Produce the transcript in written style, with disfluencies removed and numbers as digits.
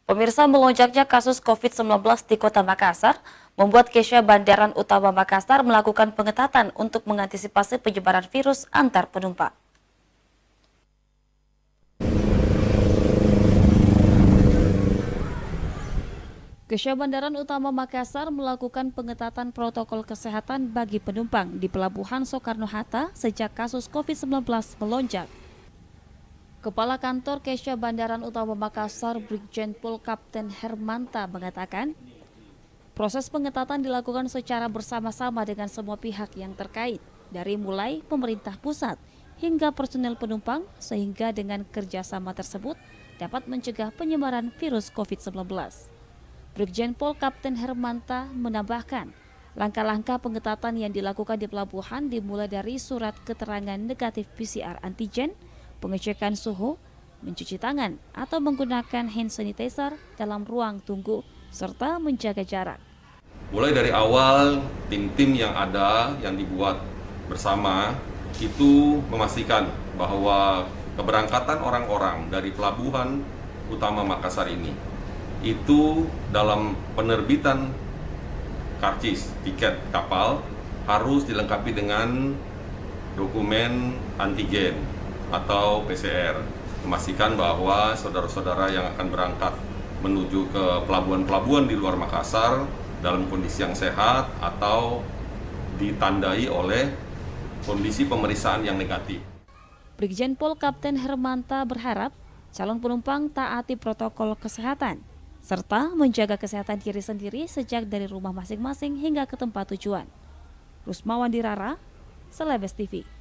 Pemirsa, melonjaknya kasus COVID-19 di Kota Makassar membuat Kesha Bandaran Utama Makassar melakukan pengetatan untuk mengantisipasi penyebaran virus antar penumpang. Kesha Bandaran Utama Makassar melakukan pengetatan protokol kesehatan bagi penumpang di Pelabuhan Soekarno-Hatta sejak kasus COVID-19 melonjak. Kepala Kantor Kesha Bandaran Utama Makassar, Brigjen Pol Kapten Hermanta mengatakan, proses pengetatan dilakukan secara bersama-sama dengan semua pihak yang terkait, dari mulai pemerintah pusat hingga personel penumpang, sehingga dengan kerjasama tersebut dapat mencegah penyebaran virus COVID-19. Brigjen Pol Kapten Hermanta menambahkan, langkah-langkah pengetatan yang dilakukan di pelabuhan dimulai dari surat keterangan negatif PCR antigen, pengecekan suhu, mencuci tangan atau menggunakan hand sanitizer dalam ruang tunggu, serta menjaga jarak. Mulai dari awal, tim-tim yang ada, yang dibuat bersama, itu memastikan bahwa keberangkatan orang-orang dari Pelabuhan Utama Makassar ini, itu dalam penerbitan karcis tiket kapal harus dilengkapi dengan dokumen antigen atau PCR, memastikan bahwa saudara-saudara yang akan berangkat menuju ke pelabuhan-pelabuhan di luar Makassar dalam kondisi yang sehat atau ditandai oleh kondisi pemeriksaan yang negatif. Brigjen Pol Kapten Hermanta berharap calon penumpang taati protokol kesehatan serta menjaga kesehatan diri sendiri sejak dari rumah masing-masing hingga ke tempat tujuan. Rusmawan Dirara, Celebes TV.